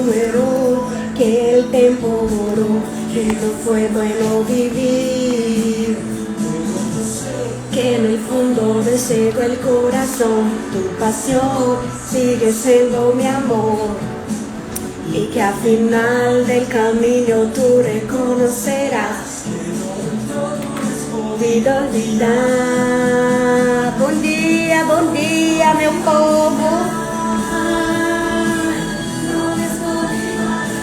número que el tiempo borró, y no fue bueno vivir. Que en el fondo deseo el corazón, tu pasión sigue siendo mi amor. Y que al final del camino tú reconocerás. Vida olvidar. Bom dia, meu povo.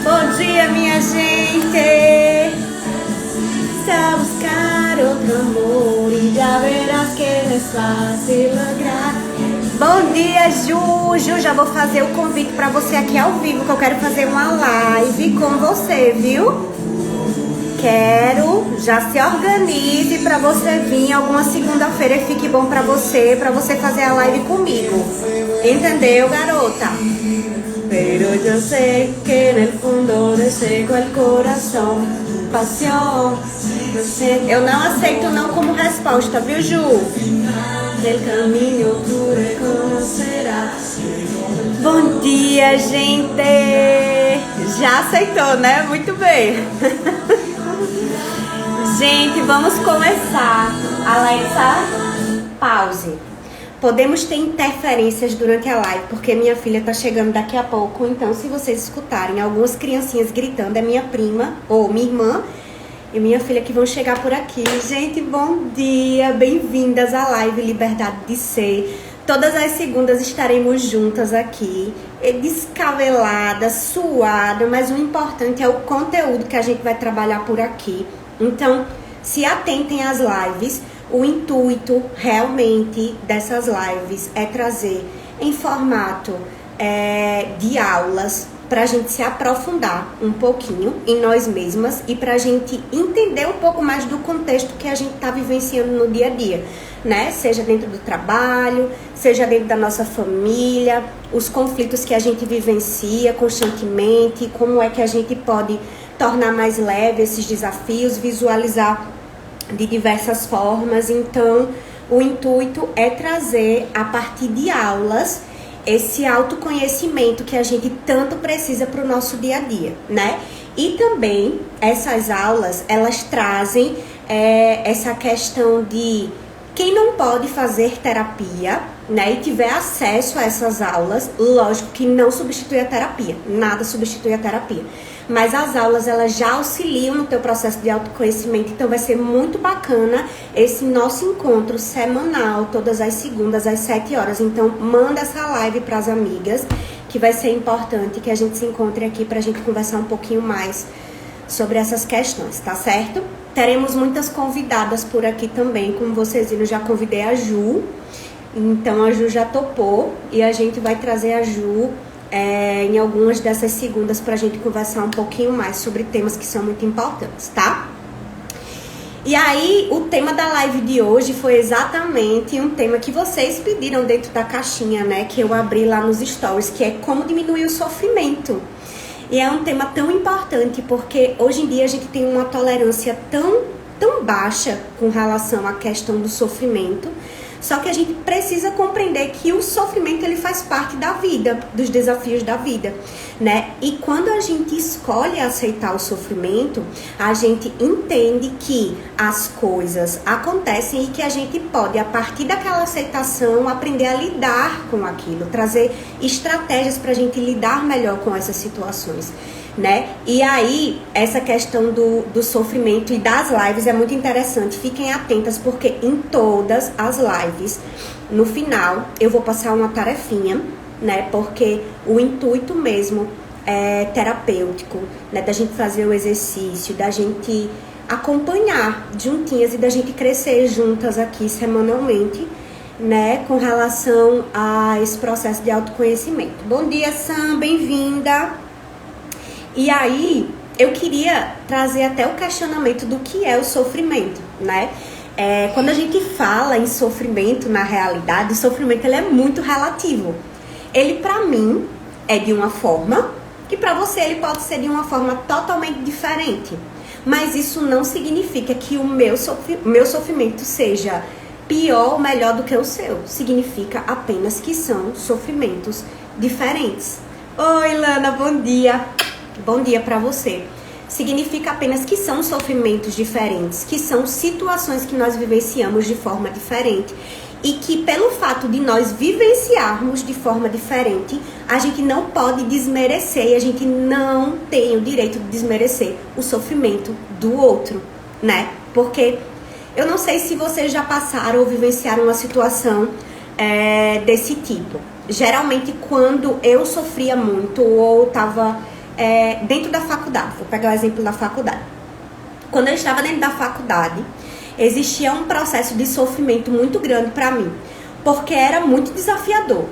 Bom dia, minha gente. Está a buscar outro amor e já verás que não é fácil lograr. Bom dia, Ju. Ju, já vou fazer o convite para você aqui ao vivo, que eu quero fazer uma live com você, viu? Quero, já se organize para você vir alguma segunda-feira e fique bom para você fazer a live comigo. Entendeu, garota? Pero yo sé que en el fondo deseo el corazón, pasión. Eu não aceito não como resposta, viu, Ju? Del caminho tu reconocerás. Bom dia, gente! Já aceitou, né? Muito bem. Gente, vamos começar. Alexa, pause. Podemos ter interferências durante a live, porque minha filha tá chegando daqui a pouco. Então, se vocês escutarem algumas criancinhas gritando, é minha prima ou minha irmã e minha filha que vão chegar por aqui. Gente, bom dia, bem-vindas à live Liberdade de Ser. Todas as segundas estaremos juntas aqui, descabelada, suada, mas o importante é o conteúdo que a gente vai trabalhar por aqui. Então, se atentem às lives. O intuito realmente dessas lives é trazer em formato de aulas para a gente se aprofundar um pouquinho em nós mesmas e para a gente entender um pouco mais do contexto que a gente está vivenciando no dia a dia, né? Seja dentro do trabalho, seja dentro da nossa família, os conflitos que a gente vivencia constantemente, como é que a gente pode tornar mais leve esses desafios, visualizar de diversas formas. Então, o intuito é trazer, a partir de aulas, esse autoconhecimento que a gente tanto precisa para o nosso dia a dia, né? E também, essas aulas, elas trazem essa questão de quem não pode fazer terapia, né, e tiver acesso a essas aulas, lógico que não substitui a terapia, nada substitui a terapia. Mas as aulas, elas já auxiliam no teu processo de autoconhecimento, então vai ser muito bacana esse nosso encontro semanal, todas as segundas, às 7 horas. Então, manda essa live para as amigas, que vai ser importante que a gente se encontre aqui para a gente conversar um pouquinho mais sobre essas questões, tá certo? Teremos muitas convidadas por aqui também, como vocês viram, já convidei a Ju, então a Ju já topou e a gente vai trazer a Ju em algumas dessas segundas pra gente conversar um pouquinho mais sobre temas que são muito importantes, tá? E aí, o tema da live de hoje foi exatamente um tema que vocês pediram dentro da caixinha, né? Que eu abri lá nos stories, que é como diminuir o sofrimento. E é um tema tão importante porque hoje em dia a gente tem uma tolerância tão baixa com relação à questão do sofrimento. Só que a gente precisa compreender que o sofrimento, ele faz parte da vida, dos desafios da vida, né? E quando a gente escolhe aceitar o sofrimento, a gente entende que as coisas acontecem e que a gente pode, a partir daquela aceitação, aprender a lidar com aquilo, trazer estratégias para a gente lidar melhor com essas situações, né? E aí, essa questão do sofrimento e das lives é muito interessante. Fiquem atentas, porque em todas as lives, no final, eu vou passar uma tarefinha, né? Porque o intuito mesmo é terapêutico, né? Da gente fazer o exercício, da gente acompanhar juntinhas e da gente crescer juntas aqui semanalmente, né? Com relação a esse processo de autoconhecimento. Bom dia, Sam, bem-vinda! E aí, eu queria trazer até o questionamento do que é o sofrimento, né? Quando a gente fala em sofrimento, na realidade, o sofrimento, ele é muito relativo. Ele, pra mim, é de uma forma, e pra você ele pode ser de uma forma totalmente diferente. Mas isso não significa que o meu sofrimento seja pior ou melhor do que o seu. Significa apenas que são sofrimentos diferentes. Oi, Lana, bom dia. Bom dia para você. Significa apenas que são sofrimentos diferentes, que são situações que nós vivenciamos de forma diferente e que pelo fato de nós vivenciarmos de forma diferente, a gente não pode desmerecer e a gente não tem o direito de desmerecer o sofrimento do outro, né? Porque eu não sei se vocês já passaram ou vivenciaram uma situação desse tipo. Geralmente quando eu sofria muito ou estava dentro da faculdade, vou pegar o exemplo da faculdade. Quando eu estava dentro da faculdade, existia um processo de sofrimento muito grande para mim, porque era muito desafiador,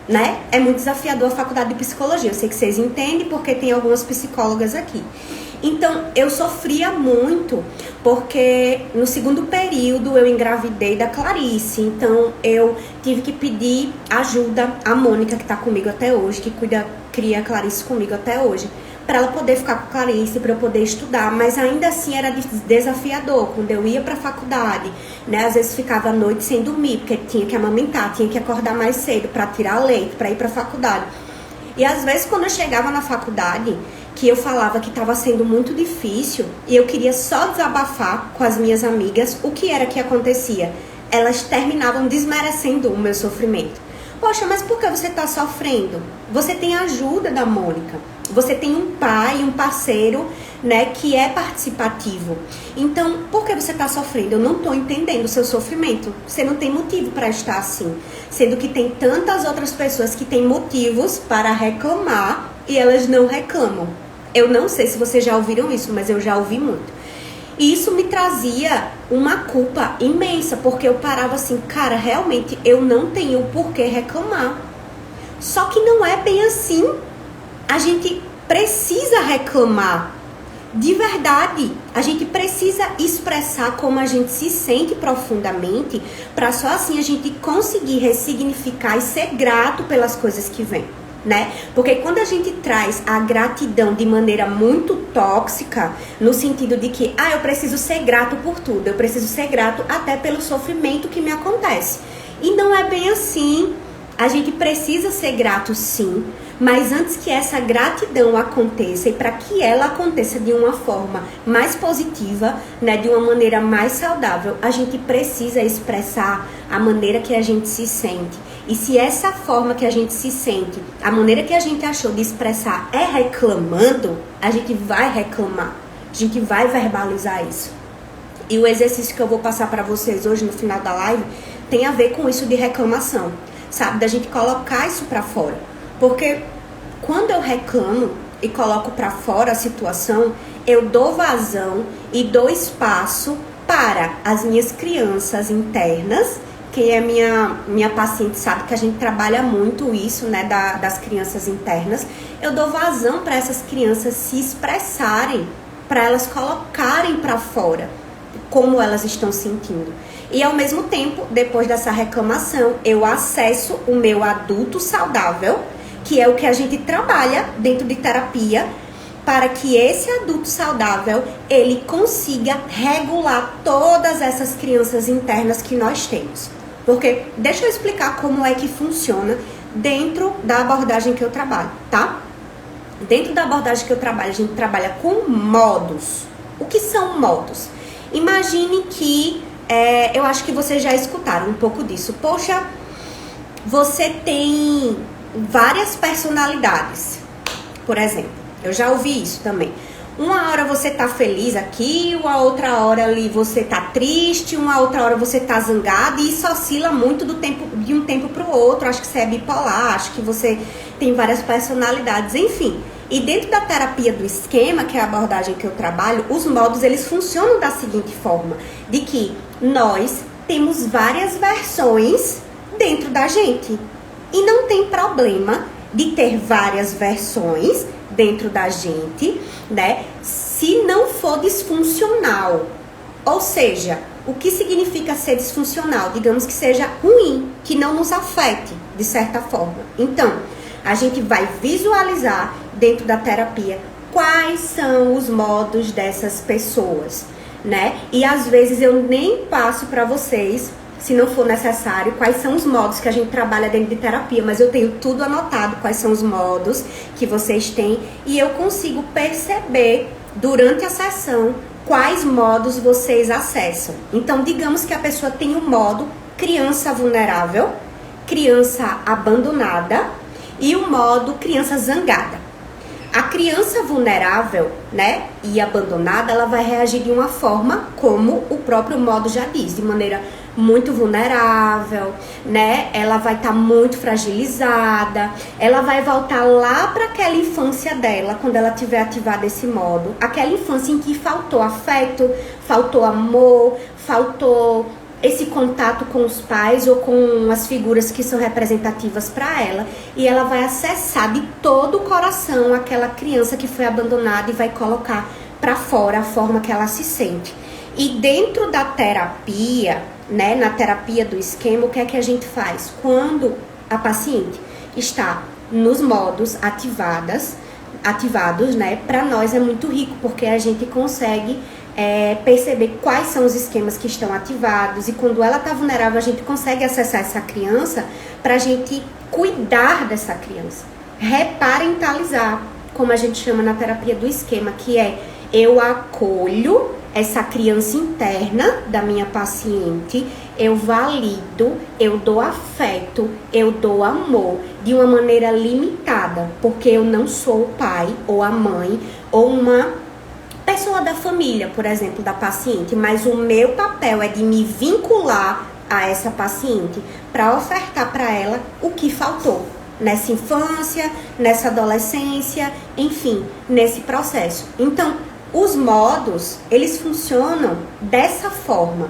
né? É muito desafiador a faculdade de psicologia. Eu sei que vocês entendem porque tem algumas psicólogas aqui. Então, eu sofria muito, porque no segundo período eu engravidei da Clarice. Então, eu tive que pedir ajuda à Mônica, que tá comigo até hoje, que cria a Clarice comigo até hoje, para ela poder ficar com a Clarice, para eu poder estudar. Mas ainda assim era desafiador quando eu ia para a faculdade, né? Às vezes ficava a noite sem dormir, porque tinha que amamentar, tinha que acordar mais cedo para tirar leite, para ir para a faculdade. E às vezes quando eu chegava na faculdade, que eu falava que estava sendo muito difícil e eu queria só desabafar com as minhas amigas, o que era que acontecia? Elas terminavam desmerecendo o meu sofrimento. Poxa, mas por que você está sofrendo? Você tem a ajuda da Mônica. Você tem um pai, um parceiro, né, que é participativo. Então, por que você está sofrendo? Eu não estou entendendo o seu sofrimento. Você não tem motivo para estar assim. Sendo que tem tantas outras pessoas que têm motivos para reclamar e elas não reclamam. Eu não sei se vocês já ouviram isso, mas eu já ouvi muito. E isso me trazia uma culpa imensa, porque eu parava assim, cara, realmente eu não tenho por que reclamar. Só que não é bem assim. A gente precisa reclamar. De verdade, a gente precisa expressar como a gente se sente profundamente, para só assim a gente conseguir ressignificar e ser grato pelas coisas que vêm. Né? Porque quando a gente traz a gratidão de maneira muito tóxica, no sentido de que, eu preciso ser grato por tudo, eu preciso ser grato até pelo sofrimento que me acontece. E não é bem assim. A gente precisa ser grato sim, mas antes que essa gratidão aconteça e para que ela aconteça de uma forma mais positiva, né, de uma maneira mais saudável, a gente precisa expressar a maneira que a gente se sente. E se essa forma que a gente se sente, a maneira que a gente achou de expressar é reclamando, a gente vai reclamar, a gente vai verbalizar isso. E o exercício que eu vou passar para vocês hoje no final da live tem a ver com isso de reclamação, sabe? Da gente colocar isso para fora. Porque quando eu reclamo e coloco para fora a situação, eu dou vazão e dou espaço para as minhas crianças internas. Quem é minha paciente sabe que a gente trabalha muito isso, né, das crianças internas. Eu dou vazão para essas crianças se expressarem, para elas colocarem para fora como elas estão sentindo. E ao mesmo tempo, depois dessa reclamação, eu acesso o meu adulto saudável, que é o que a gente trabalha dentro de terapia, para que esse adulto saudável, ele consiga regular todas essas crianças internas que nós temos. Porque, deixa eu explicar como é que funciona dentro da abordagem que eu trabalho, tá? Dentro da abordagem que eu trabalho, a gente trabalha com modos. O que são modos? Imagine que, eu acho que vocês já escutaram um pouco disso. Poxa, você tem várias personalidades, por exemplo. Eu já ouvi isso também. Uma hora você tá feliz aqui, uma outra hora ali você tá triste, uma outra hora você tá zangado, e isso oscila muito de um tempo pro outro. Acho que você é bipolar, acho que você tem várias personalidades, enfim. E dentro da terapia do esquema, que é a abordagem que eu trabalho, os modos, eles funcionam da seguinte forma, de que nós temos várias versões dentro da gente. E não tem problema de ter várias versões dentro da gente, né? Se não for disfuncional. Ou seja, o que significa ser disfuncional? Digamos que seja ruim, que não nos afete de certa forma. Então, a gente vai visualizar dentro da terapia quais são os modos dessas pessoas, né? E às vezes eu nem passo para vocês se não for necessário, quais são os modos que a gente trabalha dentro de terapia, mas eu tenho tudo anotado, quais são os modos que vocês têm, e eu consigo perceber durante a sessão quais modos vocês acessam. Então, digamos que a pessoa tem o modo criança vulnerável, criança abandonada e o modo criança zangada. A criança vulnerável, né, e abandonada, ela vai reagir de uma forma como o próprio modo já diz, de maneira muito vulnerável, né? Ela vai estar muito fragilizada, ela vai voltar lá para aquela infância dela, quando ela tiver ativado esse modo, aquela infância em que faltou afeto, faltou amor, faltou esse contato com os pais ou com as figuras que são representativas para ela, e ela vai acessar de todo o coração aquela criança que foi abandonada e vai colocar para fora a forma que ela se sente. E dentro da terapia, né, na terapia do esquema, o que é que a gente faz? Quando a paciente está nos modos ativados, né, para nós é muito rico, porque a gente consegue perceber quais são os esquemas que estão ativados, e quando ela está vulnerável, a gente consegue acessar essa criança para a gente cuidar dessa criança, reparentalizar, como a gente chama na terapia do esquema, que é eu acolho essa criança interna da minha paciente, eu valido, eu dou afeto, eu dou amor de uma maneira limitada, porque eu não sou o pai ou a mãe ou uma pessoa da família, por exemplo, da paciente, mas o meu papel é de me vincular a essa paciente para ofertar para ela o que faltou nessa infância, nessa adolescência, enfim, nesse processo. Então, os modos, eles funcionam dessa forma.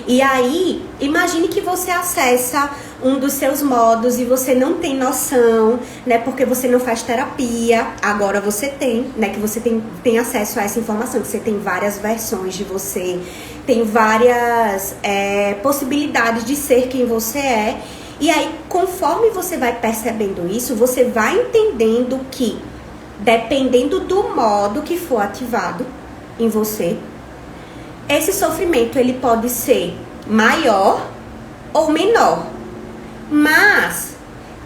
E aí, imagine que você acessa um dos seus modos e você não tem noção, né? Porque você não faz terapia. Agora você tem, né? Que você tem acesso a essa informação, que você tem várias versões de você, tem várias possibilidades de ser quem você é. E aí, conforme você vai percebendo isso, você vai entendendo que, dependendo do modo que for ativado em você, esse sofrimento ele pode ser maior ou menor, mas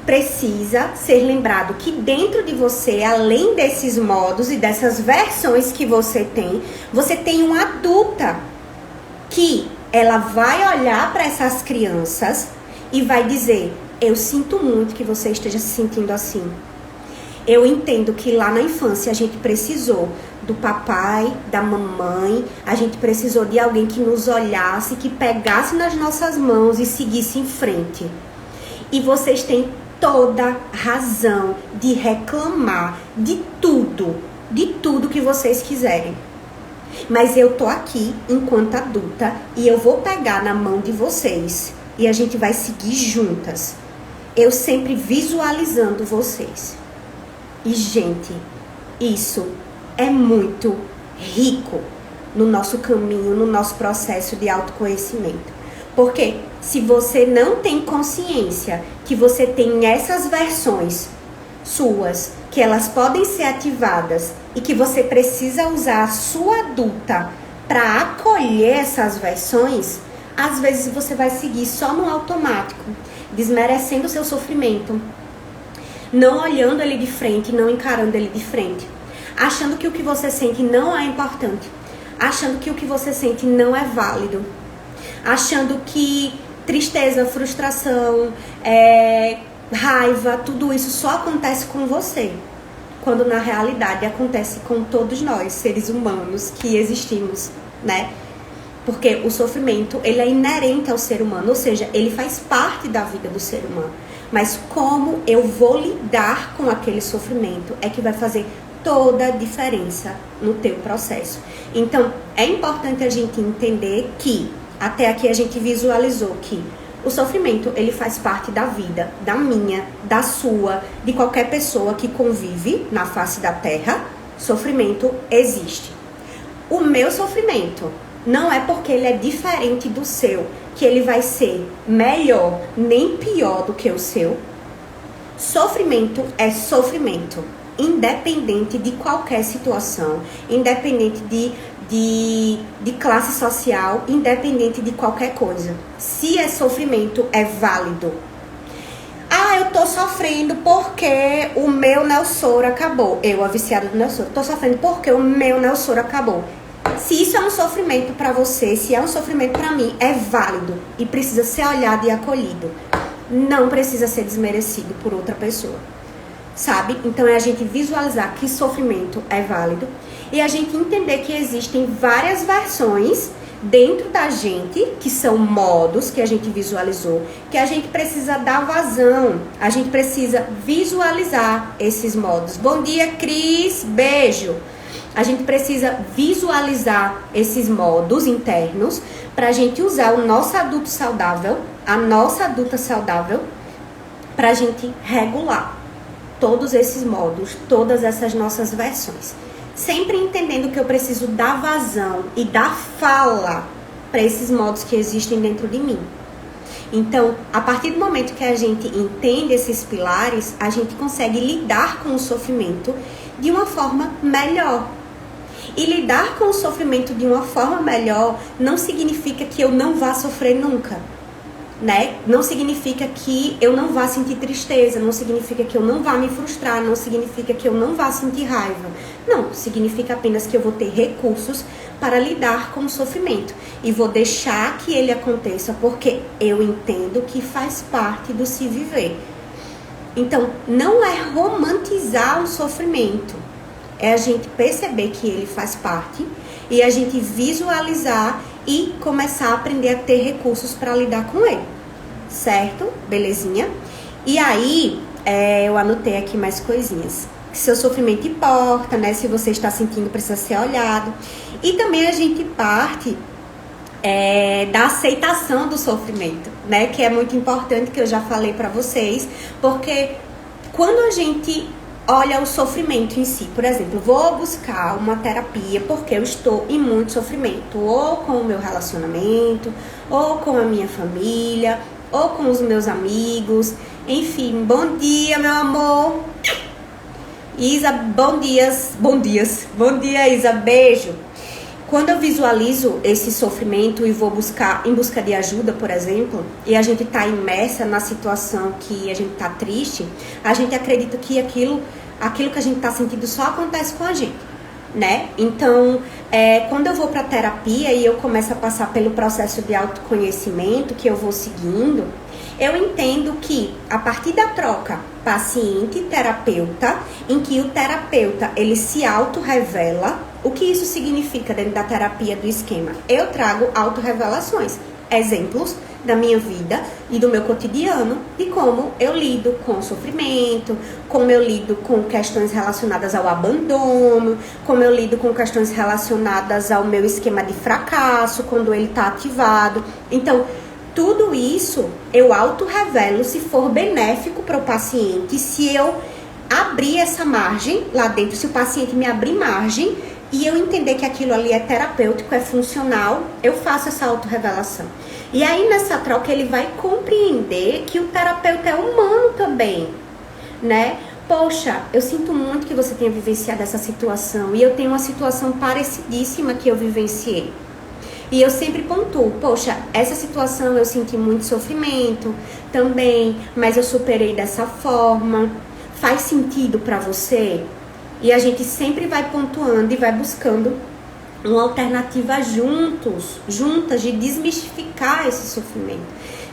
precisa ser lembrado que dentro de você, além desses modos e dessas versões que você tem uma adulta que ela vai olhar para essas crianças e vai dizer: eu sinto muito que você esteja se sentindo assim. Eu entendo que lá na infância a gente precisou do papai, da mamãe, a gente precisou de alguém que nos olhasse, que pegasse nas nossas mãos e seguisse em frente. E vocês têm toda razão de reclamar de tudo que vocês quiserem. Mas eu tô aqui enquanto adulta e eu vou pegar na mão de vocês e a gente vai seguir juntas. Eu sempre visualizando vocês. E, gente, isso é muito rico no nosso caminho, no nosso processo de autoconhecimento. Porque se você não tem consciência que você tem essas versões suas, que elas podem ser ativadas e que você precisa usar a sua adulta para acolher essas versões, às vezes você vai seguir só no automático, desmerecendo o seu sofrimento, não olhando ele de frente, não encarando ele de frente, achando que o que você sente não é importante, achando que o que você sente não é válido, achando que tristeza, frustração, raiva, tudo isso só acontece com você, quando na realidade acontece com todos nós, seres humanos que existimos, né? Porque o sofrimento, ele é inerente ao ser humano, ou seja, ele faz parte da vida do ser humano. Mas como eu vou lidar com aquele sofrimento é que vai fazer toda a diferença no teu processo. Então, é importante a gente entender que, até aqui a gente visualizou que o sofrimento, ele faz parte da vida, da minha, da sua, de qualquer pessoa que convive na face da terra. Sofrimento existe. O meu sofrimento não é porque ele é diferente do seu, que ele vai ser melhor nem pior do que o seu. Sofrimento é sofrimento, independente de qualquer situação, independente de classe social, independente de qualquer coisa. Se é sofrimento, é válido. Ah, eu tô sofrendo porque o meu Nelsoro acabou. Eu, a viciada do Nelsoro, tô sofrendo porque o meu Nelsoro acabou. Se isso é um sofrimento pra você, se é um sofrimento pra mim, é válido e precisa ser olhado e acolhido. Não precisa ser desmerecido por outra pessoa, sabe? Então é a gente visualizar que sofrimento é válido e a gente entender que existem várias versões dentro da gente, que são modos que a gente visualizou, que a gente precisa dar vazão, a gente precisa visualizar esses modos. Bom dia, Cris, beijo! A gente precisa visualizar esses modos internos para a gente usar o nosso adulto saudável, a nossa adulta saudável, para a gente regular todos esses modos, todas essas nossas versões. Sempre entendendo que eu preciso dar vazão e dar fala para esses modos que existem dentro de mim. Então, a partir do momento que a gente entende esses pilares, a gente consegue lidar com o sofrimento de uma forma melhor. E lidar com o sofrimento de uma forma melhor não significa que eu não vá sofrer nunca, né? Não significa que eu não vá sentir tristeza, não significa que eu não vá me frustrar, não significa que eu não vá sentir raiva. Não, significa apenas que eu vou ter recursos para lidar com o sofrimento. E vou deixar que ele aconteça porque eu entendo que faz parte do se viver. Então, não é romantizar o sofrimento. É a gente perceber que ele faz parte e a gente visualizar e começar a aprender a ter recursos para lidar com ele, certo? Belezinha? E aí, eu anotei aqui mais coisinhas. Seu sofrimento importa, né? Se você está sentindo, precisa ser olhado. E também a gente parte da aceitação do sofrimento, né? Que é muito importante, que eu já falei para vocês, porque quando a gente olha o sofrimento em si, por exemplo, vou buscar uma terapia porque eu estou em muito sofrimento, ou com o meu relacionamento, ou com a minha família, ou com os meus amigos, enfim. Bom dia, meu amor. Isa, bom dia, Isa, beijo. Quando eu visualizo esse sofrimento e vou em busca de ajuda, por exemplo, e a gente está imersa na situação que a gente está triste, a gente acredita que aquilo que a gente está sentindo só acontece com a gente, né? Então, quando eu vou para terapia e eu começo a passar pelo processo de autoconhecimento que eu vou seguindo, eu entendo que a partir da troca paciente-terapeuta, em que o terapeuta ele se autorrevela, o que isso significa dentro da terapia do esquema? Eu trago autorrevelações, exemplos da minha vida e do meu cotidiano, de como eu lido com o sofrimento, como eu lido com questões relacionadas ao abandono, como eu lido com questões relacionadas ao meu esquema de fracasso, quando ele está ativado. Então, tudo isso eu autorrevelo se for benéfico para o paciente, se eu abrir essa margem lá dentro, se o paciente me abrir margem e eu entender que aquilo ali é terapêutico, é funcional, eu faço essa autorrevelação. E aí nessa troca ele vai compreender que o terapeuta é humano também, né? Poxa, eu sinto muito que você tenha vivenciado essa situação e eu tenho uma situação parecidíssima que eu vivenciei. E eu sempre pontuo, poxa, essa situação eu senti muito sofrimento também, mas eu superei dessa forma. Faz sentido pra você? E a gente sempre vai pontuando e vai buscando uma alternativa juntas de desmistificar esse sofrimento,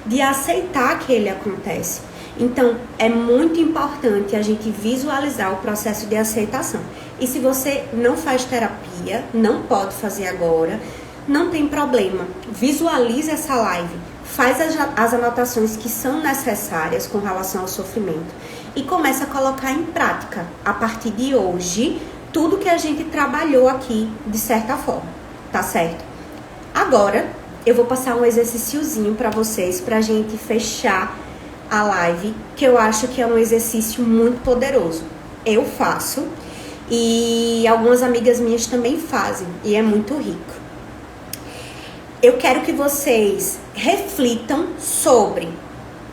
de aceitar que ele acontece. Então, é muito importante a gente visualizar o processo de aceitação. E se você não faz terapia, não pode fazer agora, não tem problema. Visualize essa live, faz as anotações que são necessárias com relação ao sofrimento e começa a colocar em prática, a partir de hoje, tudo que a gente trabalhou aqui, de certa forma, tá certo? Agora, eu vou passar um exercíciozinho para vocês, pra gente fechar a live, que eu acho que é um exercício muito poderoso. Eu faço e algumas amigas minhas também fazem, e é muito rico. Eu quero que vocês reflitam sobre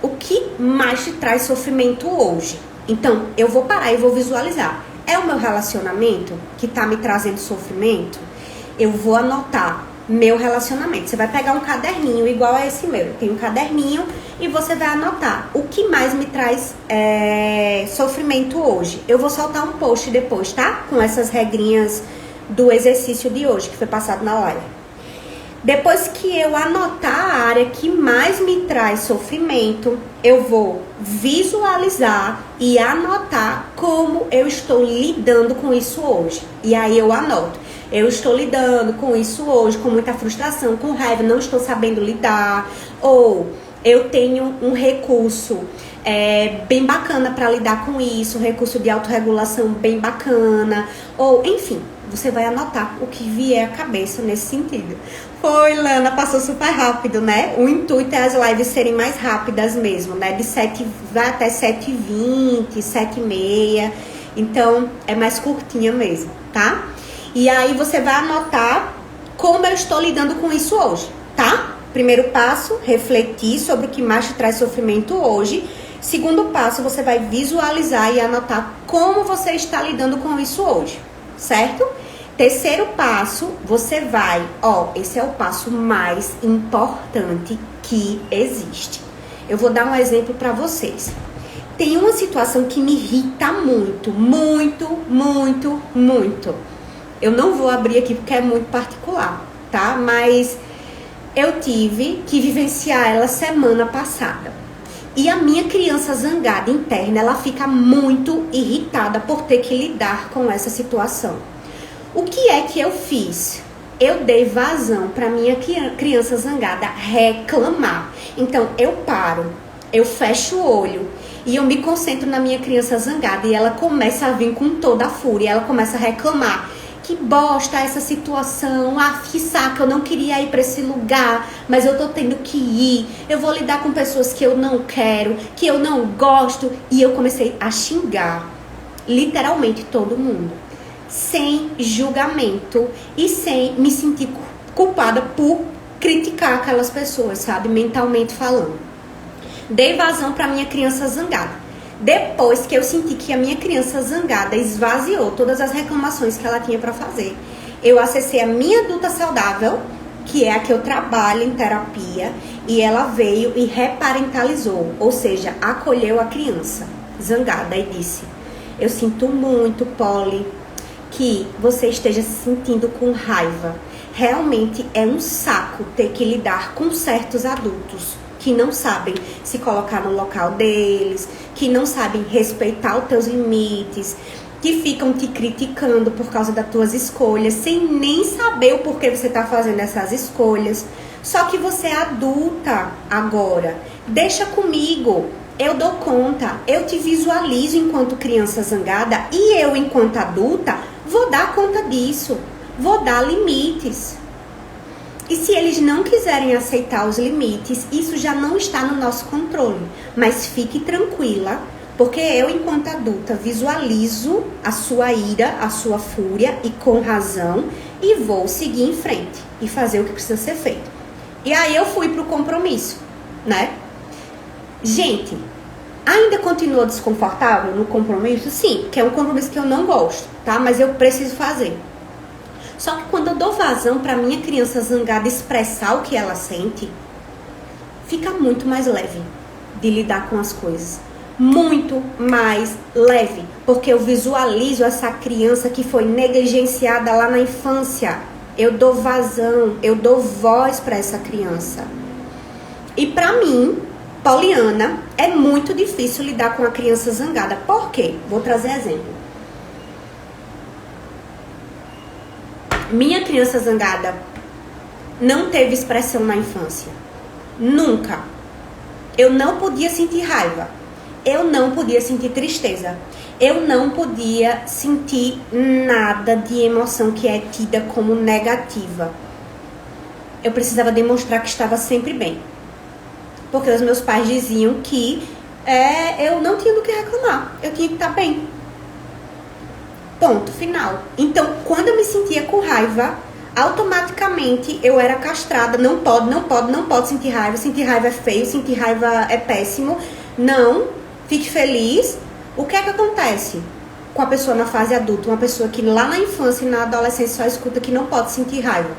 o que mais te traz sofrimento hoje. Então, eu vou parar e vou visualizar. É o meu relacionamento que tá me trazendo sofrimento? eu vou anotar meu relacionamento. Você vai pegar um caderninho igual a esse meu. Tem um caderninho e você vai anotar o que mais me traz sofrimento hoje. Eu vou soltar um post depois, tá? Com essas regrinhas do exercício de hoje, que foi passado na live. Depois que eu anotar a área que mais me traz sofrimento, eu vou visualizar e anotar como eu estou lidando com isso hoje. E aí eu anoto. Eu estou lidando com isso hoje, com muita frustração, com raiva, não estou sabendo lidar. Ou eu tenho um recurso bem bacana para lidar com isso, um recurso de autorregulação bem bacana. Ou, enfim, você vai anotar o que vier à cabeça nesse sentido. Foi, Lana, passou super rápido, né? O intuito é as lives serem mais rápidas mesmo, né? De 7, vai até 7h20, 7h30. Então, é mais curtinha mesmo, tá? E aí você vai anotar como eu estou lidando com isso hoje, tá? Primeiro passo, refletir sobre o que mais te traz sofrimento hoje. Segundo passo, você vai visualizar e anotar como você está lidando com isso hoje, certo? Terceiro passo, você vai, esse é o passo mais importante que existe. Eu vou dar um exemplo para vocês. Tem uma situação que me irrita muito, muito, muito, muito. Eu não vou abrir aqui porque é muito particular, tá? Mas eu tive que vivenciar ela semana passada. E a minha criança zangada interna, ela fica muito irritada por ter que lidar com essa situação. O que é que eu fiz? Eu dei vazão para minha criança zangada reclamar. Então, eu paro, eu fecho o olho e eu me concentro na minha criança zangada e ela começa a vir com toda a fúria, ela começa a reclamar. Que bosta essa situação, que saco, eu não queria ir para esse lugar, mas eu tô tendo que ir, eu vou lidar com pessoas que eu não quero, que eu não gosto, e eu comecei a xingar, literalmente todo mundo, sem julgamento e sem me sentir culpada por criticar aquelas pessoas, sabe, mentalmente falando. Dei vazão para minha criança zangada. Depois que eu senti que a minha criança zangada esvaziou todas as reclamações que ela tinha para fazer, eu acessei a minha adulta saudável, que é a que eu trabalho em terapia, e ela veio e reparentalizou, ou seja, acolheu a criança zangada e disse: eu sinto muito, Polly, que você esteja se sentindo com raiva. Realmente é um saco ter que lidar com certos adultos que não sabem se colocar no local deles, que não sabem respeitar os teus limites, que ficam te criticando por causa das tuas escolhas, sem nem saber o porquê você está fazendo essas escolhas. Só que você é adulta agora. Deixa comigo, eu dou conta, eu te visualizo enquanto criança zangada e eu, enquanto adulta, vou dar conta disso, vou dar limites. E se eles não quiserem aceitar os limites, isso já não está no nosso controle. Mas fique tranquila, porque eu, enquanto adulta, visualizo a sua ira, a sua fúria, e com razão, e vou seguir em frente e fazer o que precisa ser feito. E aí eu fui pro compromisso, né? Gente, ainda continua desconfortável no compromisso? Sim, que é um compromisso que eu não gosto, tá? Mas eu preciso fazer. Só que quando eu dou vazão para minha criança zangada expressar o que ela sente, fica muito mais leve de lidar com as coisas. Muito mais leve. Porque eu visualizo essa criança que foi negligenciada lá na infância. Eu dou vazão, eu dou voz para essa criança. E para mim, Poliana, é muito difícil lidar com a criança zangada. Por quê? Vou trazer exemplo. Minha criança zangada não teve expressão na infância. Nunca. Eu não podia sentir raiva. Eu não podia sentir tristeza. Eu não podia sentir nada de emoção que é tida como negativa. Eu precisava demonstrar que estava sempre bem. Porque os meus pais diziam que eu não tinha do que reclamar. Eu tinha que estar bem. Ponto final. Então, quando eu me sentia com raiva, automaticamente eu era castrada. Não pode sentir raiva. Sentir raiva é feio, sentir raiva é péssimo. Não, fique feliz. O que é que acontece? com a pessoa na fase adulta, uma pessoa que lá na infância e na adolescência só escuta que não pode sentir raiva.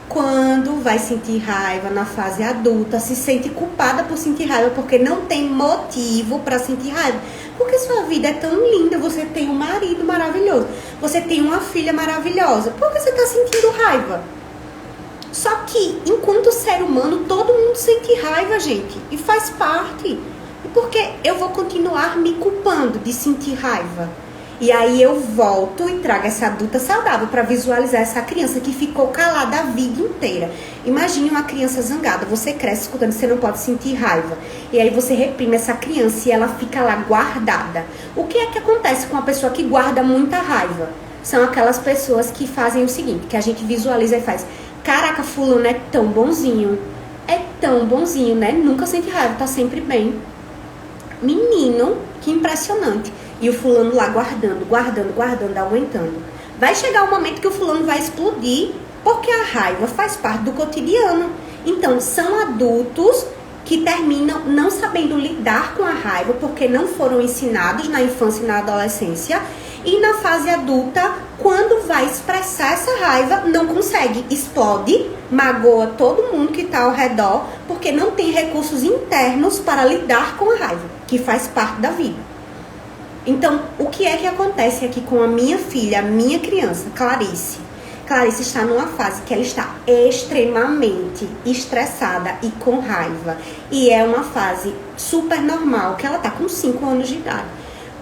Quando vai sentir raiva na fase adulta, se sente culpada por sentir raiva, porque não tem motivo para sentir raiva. Porque sua vida é tão linda, você tem um marido maravilhoso, você tem uma filha maravilhosa, por que você está sentindo raiva? Só que, enquanto ser humano, todo mundo sente raiva, gente, e faz parte. E por que eu vou continuar me culpando de sentir raiva? E aí eu volto e trago essa adulta saudável para visualizar essa criança que ficou calada a vida inteira. Imagine uma criança zangada, você cresce escutando que você não pode sentir raiva. E aí você reprime essa criança e ela fica lá guardada. O que é que acontece com uma pessoa que guarda muita raiva? São aquelas pessoas que fazem o seguinte, que a gente visualiza e faz: caraca, fulano é tão bonzinho, né? Nunca sente raiva, tá sempre bem. Menino, que impressionante. E o fulano lá guardando, aguentando. Vai chegar um momento que o fulano vai explodir, porque a raiva faz parte do cotidiano. Então, são adultos que terminam não sabendo lidar com a raiva, porque não foram ensinados na infância e na adolescência. E na fase adulta, quando vai expressar essa raiva, não consegue, explode, magoa todo mundo que está ao redor, porque não tem recursos internos para lidar com a raiva, que faz parte da vida. Então, o que é que acontece aqui com a minha filha, a minha criança, Clarice? Clarice está numa fase que ela está extremamente estressada e com raiva. E é uma fase super normal, que ela está com 5 anos de idade.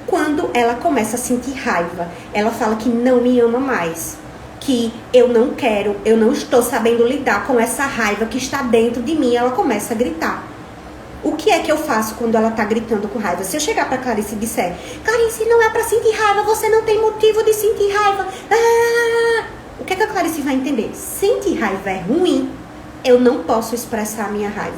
Quando ela começa a sentir raiva, ela fala que não me ama mais, que eu não quero, eu não estou sabendo lidar com essa raiva que está dentro de mim. Ela começa a gritar. O que é que eu faço quando ela tá gritando com raiva? Se eu chegar pra Clarice e disser: Clarice, não é pra sentir raiva, você não tem motivo de sentir raiva. O que é que a Clarice vai entender? Sentir raiva é ruim, eu não posso expressar a minha raiva.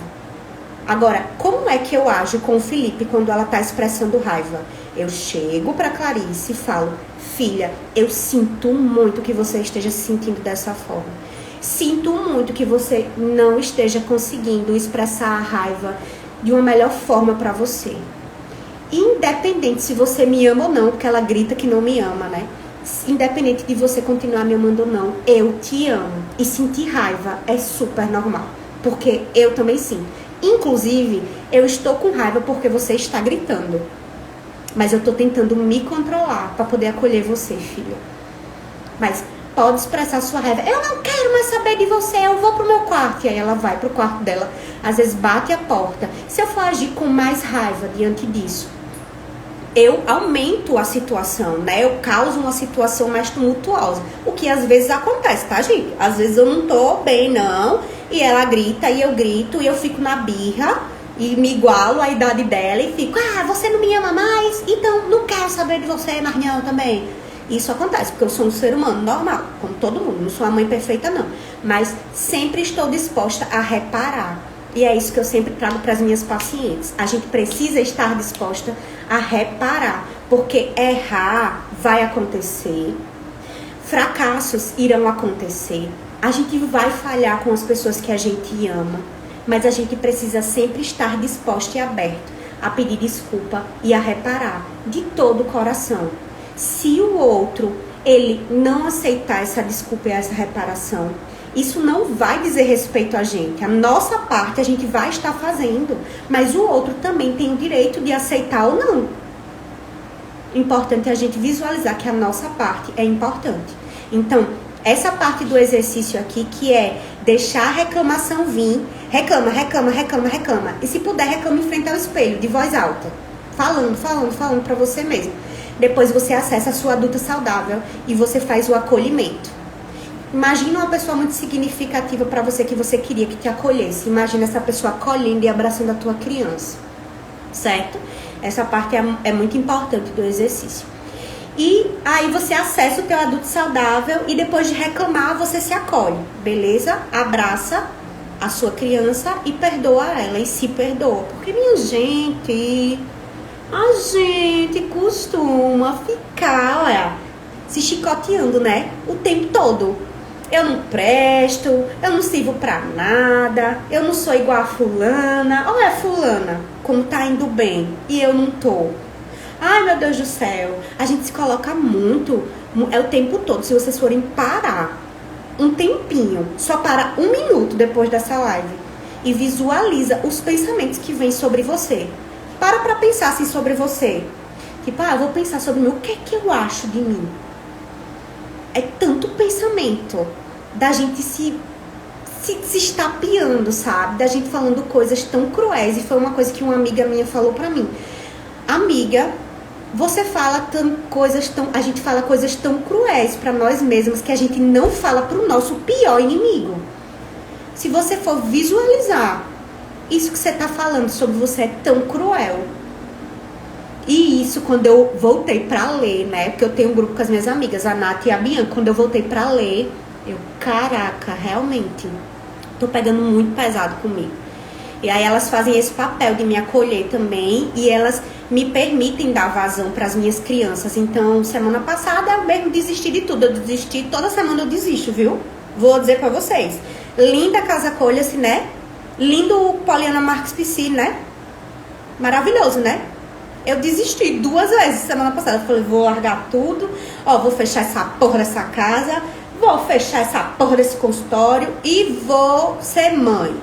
Agora, como é que eu ajo com o Felipe quando ela tá expressando raiva? Eu chego pra Clarice e falo: filha, eu sinto muito que você esteja se sentindo dessa forma. Sinto muito que você não esteja conseguindo expressar a raiva de uma melhor forma pra você. Independente se você me ama ou não, porque ela grita que não me ama, né? Independente de você continuar me amando ou não, eu te amo. E sentir raiva é super normal, porque eu também sinto. Inclusive, eu estou com raiva porque você está gritando. Mas eu estou tentando me controlar para poder acolher você, filha. Mas pode expressar sua raiva. Eu não quero mais saber de você, eu vou pro meu quarto. E aí ela vai pro quarto dela, às vezes bate a porta. Se eu for agir com mais raiva diante disso, eu aumento a situação, né? Eu causo uma situação mais tumultuosa. O que às vezes acontece, tá, gente? Às vezes eu não tô bem, não. E ela grita, e eu grito, e eu fico na birra. E me igualo à idade dela e fico: você não me ama mais? Então não quero saber de você, Marnião, também. Isso acontece, porque eu sou um ser humano normal, como todo mundo. Não sou a mãe perfeita, não. Mas sempre estou disposta a reparar. E é isso que eu sempre trago para as minhas pacientes. A gente precisa estar disposta a reparar, porque errar vai acontecer, fracassos irão acontecer, a gente vai falhar com as pessoas que a gente ama, mas a gente precisa sempre estar disposto e aberto a pedir desculpa e a reparar de todo o coração. Se o outro, ele não aceitar essa desculpa e essa reparação, isso não vai dizer respeito a gente. A nossa parte a gente vai estar fazendo, mas o outro também tem o direito de aceitar ou não. Importante é a gente visualizar que a nossa parte é importante. Então, essa parte do exercício aqui, que é deixar a reclamação vir, reclama. E se puder, reclama em frente ao espelho, de voz alta. Falando pra você mesmo. Depois você acessa a sua adulta saudável e você faz o acolhimento. Imagina uma pessoa muito significativa para você, que você queria que te acolhesse. Imagina essa pessoa acolhendo e abraçando a tua criança. Certo? Essa parte é muito importante do exercício. E aí você acessa o teu adulto saudável e depois de reclamar, você se acolhe. Beleza? Abraça a sua criança e perdoa ela. E se perdoa. Porque, minha gente, a gente costuma ficar, olha, se chicoteando, né? O tempo todo. Eu não presto, eu não sirvo pra nada, eu não sou igual a fulana. Olha a fulana, como tá indo bem, e eu não tô. Ai, meu Deus do céu. A gente se coloca muito, é o tempo todo. Se vocês forem parar um tempinho, só para 1 minuto depois dessa live e visualiza os pensamentos que vêm sobre você. Para pensar assim sobre você. Tipo, eu vou pensar sobre mim, o que é que eu acho de mim? É tanto pensamento da gente se estapeando, sabe? Da gente falando coisas tão cruéis. E foi uma coisa que uma amiga minha falou pra mim. Amiga, você fala a gente fala coisas tão cruéis pra nós mesmos que a gente não fala pro nosso pior inimigo. Se você for visualizar isso que você tá falando sobre você é tão cruel. E isso, quando eu voltei pra ler, né? Porque eu tenho um grupo com as minhas amigas, a Nath e a Bianca. Quando eu voltei pra ler, caraca, realmente, tô pegando muito pesado comigo. E aí elas fazem esse papel de me acolher também. E elas me permitem dar vazão pras minhas crianças. Então, semana passada eu mesmo desisti de tudo. Eu desisti, toda semana eu desisto, viu? Vou dizer pra vocês. Linda Casa Acolha-se, né? Lindo Poliana Marques Psi, né? Maravilhoso, né? Eu desisti 2 vezes semana passada. Eu falei, vou largar tudo. Vou fechar essa porra dessa casa. Vou fechar essa porra desse consultório. E vou ser mãe.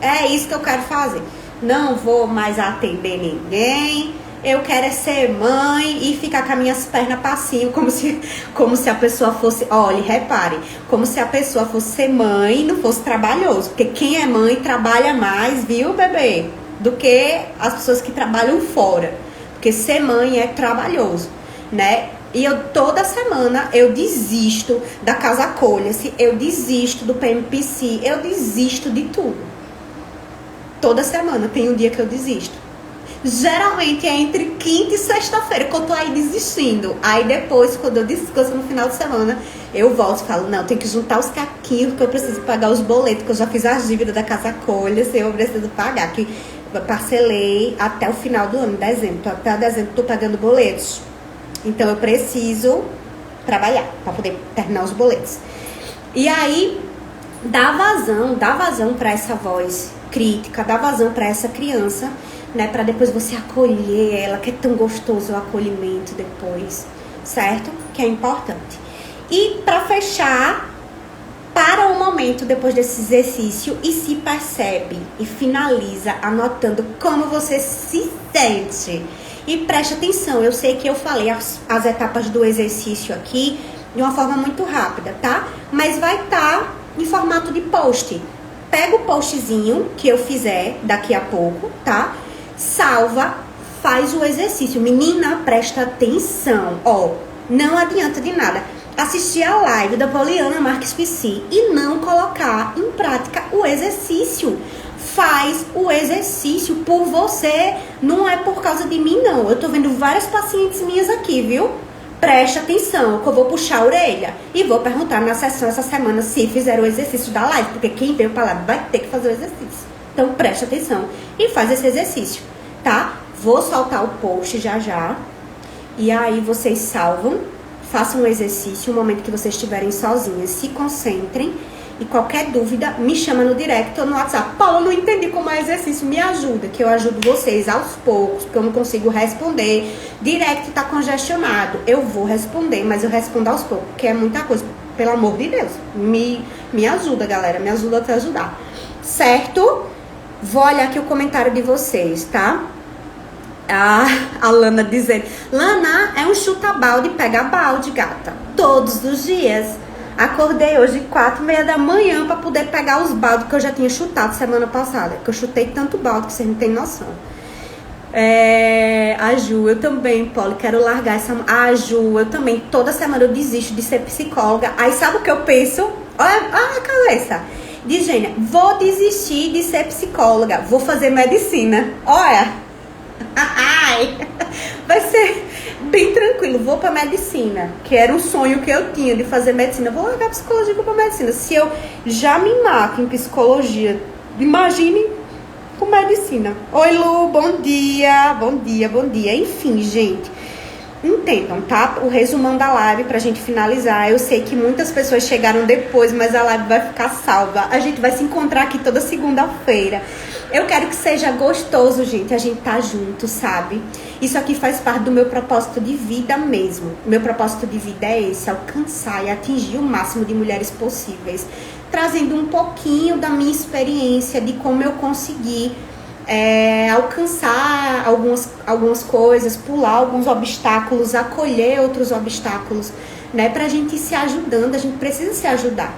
É isso que eu quero fazer. Não vou mais atender ninguém. Eu quero é ser mãe e ficar com as minhas pernas passinho, como se a pessoa fosse... Olha, repare, como se a pessoa fosse ser mãe e não fosse trabalhoso. Porque quem é mãe trabalha mais, viu, bebê? Do que as pessoas que trabalham fora. Porque ser mãe é trabalhoso, né? E toda semana eu desisto da Casa Acolha-se, eu desisto do PMPC, eu desisto de tudo. Toda semana tem um dia que eu desisto. Geralmente é entre quinta e sexta-feira que eu tô aí desistindo. Aí depois, quando eu descanso no final de semana, eu volto e falo, não, tem que juntar os caquinhos, porque eu preciso pagar os boletos, que eu já fiz as dívidas da Casa Acolha-se, eu preciso pagar, que eu parcelei até o final do ano, dezembro. Até dezembro eu tô pagando boletos. Então eu preciso trabalhar para poder terminar os boletos. E aí, dá vazão para essa voz crítica, dá vazão para essa criança, né, para depois você acolher ela, que é tão gostoso o acolhimento depois, certo? Que é importante. E para fechar, para um momento depois desse exercício e se percebe e finaliza anotando como você se sente. E preste atenção, eu sei que eu falei as etapas do exercício aqui de uma forma muito rápida, tá? Mas vai estar em formato de post. Pega o postzinho que eu fizer daqui a pouco, tá? Salva, faz o exercício. Menina, presta atenção. Não adianta de nada assistir a live da Poliana Marques Psi e não colocar em prática o exercício. Faz o exercício por você, não é por causa de mim, não. Eu tô vendo várias pacientes minhas aqui, viu? Preste atenção, que eu vou puxar a orelha e vou perguntar na sessão essa semana se fizeram o exercício da live, porque quem veio pra lá vai ter que fazer o exercício. Então preste atenção e faz esse exercício, tá? Vou soltar o post já. E aí vocês salvam, façam o exercício, no momento que vocês estiverem sozinhas, se concentrem. E qualquer dúvida, me chama no direct ou no WhatsApp. Paula, não entendi como é exercício, me ajuda, que eu ajudo vocês aos poucos, porque eu não consigo responder. Direct tá congestionado, eu vou responder, mas eu respondo aos poucos, porque é muita coisa. Pelo amor de Deus, me ajuda, galera, me ajuda a te ajudar. Certo? Vou olhar aqui o comentário de vocês, tá? A Lana dizendo, Lana, é um chuta-balde, pega balde, gata. Todos os dias. Acordei hoje 4h30 da manhã pra poder pegar os baldes que eu já tinha chutado semana passada. Que eu chutei tanto balde que vocês não têm noção. A Ju, eu também, Paulo, quero largar essa... Ju, eu também, toda semana eu desisto de ser psicóloga. Aí sabe o que eu penso? Olha a cabeça. Diz, Gênia, vou desistir de ser psicóloga. Vou fazer medicina. Olha. Vai ser bem tranquilo, vou pra medicina, que era um sonho que eu tinha de fazer medicina. Vou largar psicologia e vou pra medicina. Se eu já me mato em psicologia, imagine com medicina. Oi, Lu, bom dia. Enfim, gente, entendam, tá? O resumão da live pra gente finalizar. Eu sei que muitas pessoas chegaram depois, mas a live vai ficar salva. A gente vai se encontrar aqui toda segunda-feira. Eu quero que seja gostoso, gente, a gente tá junto, sabe? Isso aqui faz parte do meu propósito de vida mesmo. Meu propósito de vida é esse, alcançar e atingir o máximo de mulheres possíveis. Trazendo um pouquinho da minha experiência, de como eu consegui alcançar algumas coisas, pular alguns obstáculos, acolher outros obstáculos, né? Pra gente ir se ajudando, a gente precisa se ajudar,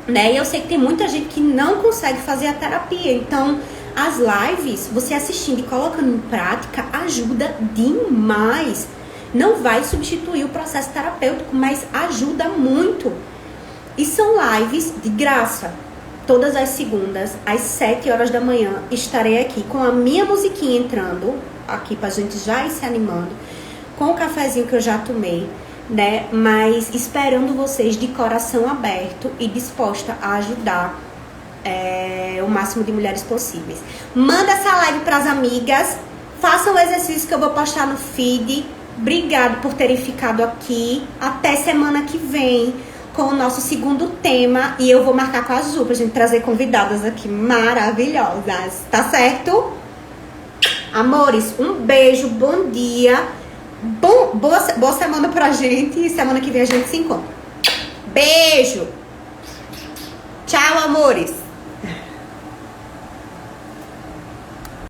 né? E eu sei que tem muita gente que não consegue fazer a terapia, então as lives, você assistindo e colocando em prática, ajuda demais. Não vai substituir o processo terapêutico, mas ajuda muito. E são lives de graça. Todas as segundas, às 7 horas da manhã, estarei aqui com a minha musiquinha entrando, aqui pra gente já ir se animando, com o cafezinho que eu já tomei, né? Mas esperando vocês de coração aberto e disposta a ajudar o máximo de mulheres possíveis. Manda essa live pras amigas, façam o exercício que eu vou postar no feed. Obrigado por terem ficado aqui. Até semana que vem, com o nosso segundo tema. E eu vou marcar com a Ju pra gente trazer convidadas aqui maravilhosas. Tá certo? Amores, um beijo, bom dia. Boa semana pra gente. E semana que vem a gente se encontra. Beijo. Tchau, amores.